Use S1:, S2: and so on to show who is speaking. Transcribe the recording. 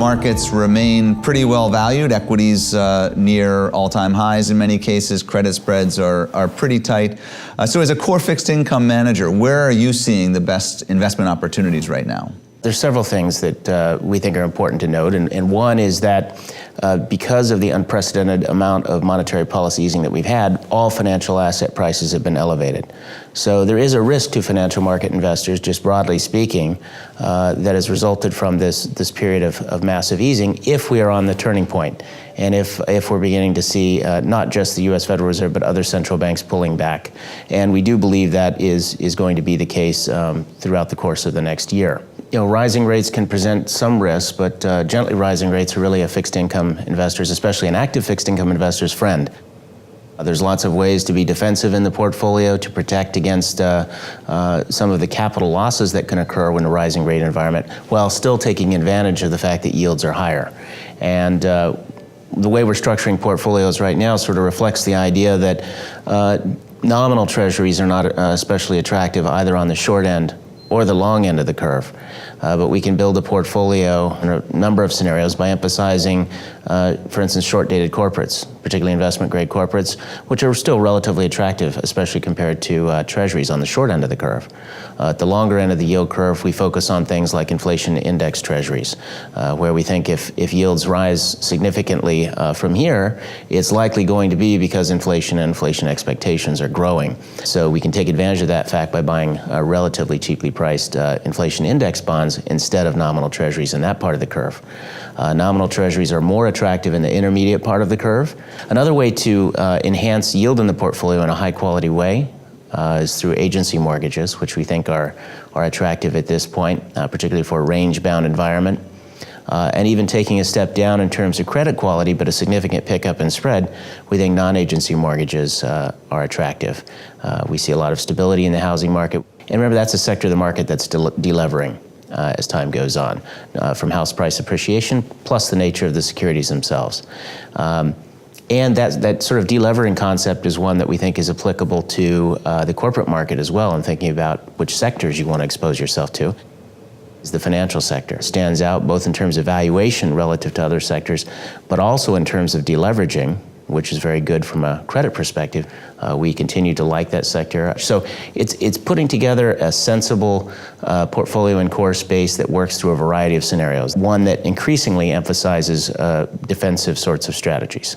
S1: Markets remain pretty well valued. Equities near all-time highs in many cases. Credit spreads are pretty tight. So as a core fixed income manager, where are you seeing the best investment opportunities right now?
S2: There's several things that we think are important to note, and one is that because of the unprecedented amount of monetary policy easing that we've had, all financial asset prices have been elevated. So there is a risk to financial market investors, just broadly speaking, that has resulted from this period of massive easing if we are on the turning point, and if we're beginning to see not just the U.S. Federal Reserve, but other central banks pulling back. And we do believe that is going to be the case throughout the course of the next year. You know, rising rates can present some risks, but gently rising rates are really a fixed income investor's, especially an active fixed income investor's friend. There's lots of ways to be defensive in the portfolio to protect against some of the capital losses that can occur in a rising rate environment, while still taking advantage of the fact that yields are higher. And the way we're structuring portfolios right now sort of reflects the idea that nominal treasuries are not especially attractive either on the short end or the long end of the curve. But we can build a portfolio in a number of scenarios by emphasizing, for instance, short-dated corporates, particularly investment-grade corporates, which are still relatively attractive, especially compared to treasuries on the short end of the curve. At the longer end of the yield curve, we focus on things like inflation index treasuries, where we think if yields rise significantly from here, it's likely going to be because inflation and inflation expectations are growing. So we can take advantage of that fact by buying relatively cheaply priced inflation index bonds instead of nominal treasuries in that part of the curve. Nominal treasuries are more attractive in the intermediate part of the curve. Another way to enhance yield in the portfolio in a high quality way is through agency mortgages, which we think are attractive at this point, particularly for a range-bound environment. And even taking a step down in terms of credit quality, but a significant pickup in spread, we think non-agency mortgages are attractive. We see a lot of stability in the housing market. And remember, that's a sector of the market that's delevering as time goes on, from house price appreciation, plus the nature of the securities themselves. And that sort of delevering concept is one that we think is applicable to the corporate market as well, and thinking about which sectors you want to expose yourself to. The financial sector stands out both in terms of valuation relative to other sectors, but also in terms of deleveraging, which is very good from a credit perspective. We continue to like that sector. So it's putting together a sensible portfolio and core space that works through a variety of scenarios, one that increasingly emphasizes defensive sorts of strategies.